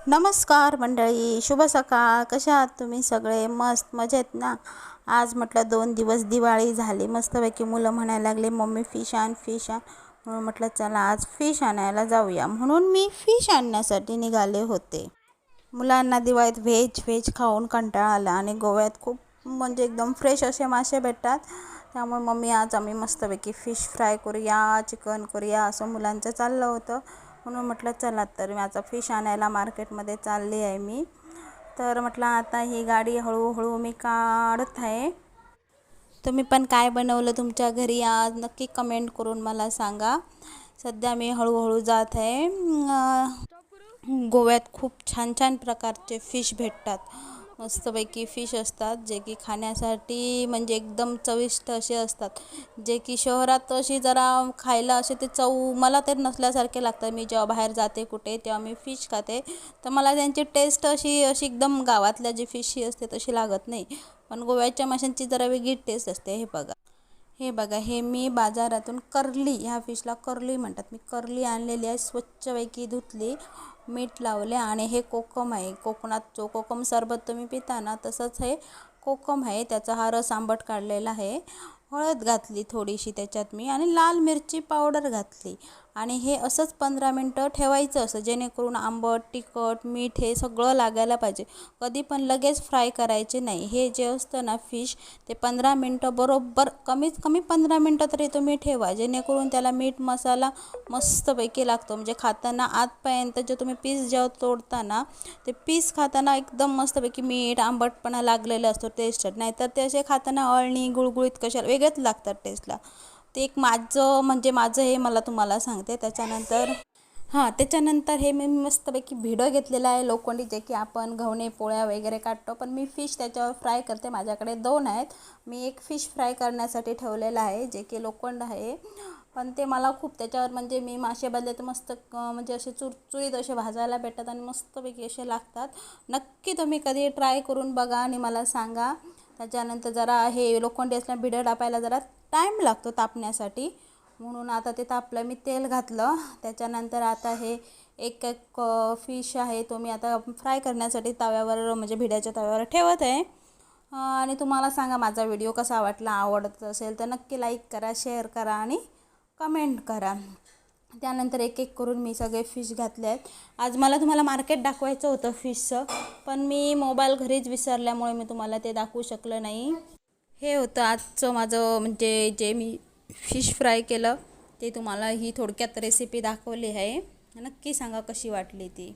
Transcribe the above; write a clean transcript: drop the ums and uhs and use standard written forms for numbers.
नमस्कार मंडळी, शुभ सकाळ. कशा आहात तुम्ही सगळे? मस्त मजेत ना? आज म्हटलं 2 दिवस दिवाळी झाली, मस्तपैकी मुलं म्हणायला लागले मम्मी फिश आण फिश आण. म्हणून म्हटलं चला आज फिश आणायला जाऊया, म्हणून मी फिश आणण्यासाठी निघाले होते. मुलांना दिवाळीत व्हेज खाऊन कंटाळा आला आणि गोव्यात खूप म्हणजे एकदम फ्रेश असे मासे भेटतात. त्यामुळे मम्मी आज आम्ही मस्तपैकी फिश फ्राय करूया, चिकन करूया असं मुलांचं चाललं होतं. म्हणून म्हटलं चला तर मी आता फिश आणायला मार्केटमध्ये चालली आहे मी. तर म्हटलं आता ही गाडी हळूहळू मी काढत आहे. तुम्ही पण काय बनवलं तुमच्या घरी आज नक्की कमेंट करून मला सांगा. सध्या मी हळूहळू जात आहे. गोव्यात खूप छान छान प्रकारचे फिश भेटतात. मस्तपैकी फिश असतात जे की खाण्यासाठी म्हणजे एकदम चविष्ट असे असतात. जे की शहरात अशी जरा खायला असे ते चव मला ते नसल्यासारखे लागतात. मी जेव्हा बाहेर जाते कुठे तेव्हा मी फिश खाते, तर मला त्यांची टेस्ट अशी अशी एकदम गावातल्या जी फिश असते तशी लागत नाही. पण गोव्याच्या माशांची जरा वेगळी टेस्ट असते. हे बघा हे मी बाजारातून कर्ली, ह्या फिशला कर्ली म्हणतात. मी कर्ली आणलेली आहे, स्वच्छपैकी धुतली, मीठ लावले आणि हे कोकम आहे. कोकणात जो कोकम सरबत तुम्ही पिता ना तसंच हे कोकम आहे. त्याचा हा रस आंबट काढलेला आहे. हळद घातली थोडीशी त्याच्यात मी आणि लाल मिरची पावडर घातली आणि हे असंच 15 मिनटं ठेवायचं असं, जेणेकरून आंबट तिखट मीठ हे सगळं लागायला पाहिजे. कधी पण लगेच फ्राय करायचे नाही. हे जे असतं ना फिश ते 15 मिनटं बरोबर, कमीत कमी 15 मिनटं तरी तुम्ही ठेवा, जेणेकरून त्याला मीठ मसाला मस्तपैकी लागतो. म्हणजे खाताना आतपर्यंत जे तुम्ही पीस जेव्हा तोडता ना ते पीस खाताना एकदम मस्तपैकी मीठ आंबटपणा लागलेला असतो टेस्ट. नाहीतर ते असे खाताना अळणी गुळगुळीत कशा वेगळेच लागतात टेस्टला. ते एक माझं हे मला तुम्हाला सांगते. त्याच्यानंतर हे मी मस्तपैकी भिडं घेतलेलं आहे लोखंडी, जे की आपण घवणे पोळ्या वगैरे काढतो, पण मी फिश त्याच्यावर फ्राय करते. माझ्याकडे 2 आहेत. मी एक फिश फ्राय करण्यासाठी ठेवलेलं आहे जे की लोखंड आहे, पण ते मला खूप त्याच्यावर म्हणजे मी मासे बदले तर मस्त म्हणजे असे चुरचुरीत असे भाजायला भेटतात आणि मस्तपैकी असे लागतात. नक्की तुम्ही कधी ट्राय करून बघा आणि मला सांगा. त्याच्यानंतर जरा हे लोखंडी असल्याने भिडं टाकायला जरा टाईम लागतो तापण्यासाठी, म्हणून आता ते तापलं, मी तेल घातलं. त्याच्यानंतर आता हे एक एक फिश आहे तो मी आता फ्राय करण्यासाठी तव्यावर म्हणजे भिड्याच्या तव्यावर ठेवत आहे. आणि तुम्हाला सांगा माझा व्हिडिओ कसा वाटला. आवडत असेल तर नक्की लाईक करा, शेअर करा आणि कमेंट करा. त्यानंतर एक एक करून मी सगळे फिश घातले आहेत. आज मला तुम्हाला मार्केट दाखवायचं होतं फिशचं, पण मी मोबाईल घरीच विसरल्यामुळे मी तुम्हाला ते दाखवू शकलं नाही. हे होतं आजचं माझं म्हणजे जे मी फिश फ्राय केलं ते तुम्हाला ही थोडक्यात रेसिपी दाखवली आहे. नक्की सांगा कशी वाटली ती.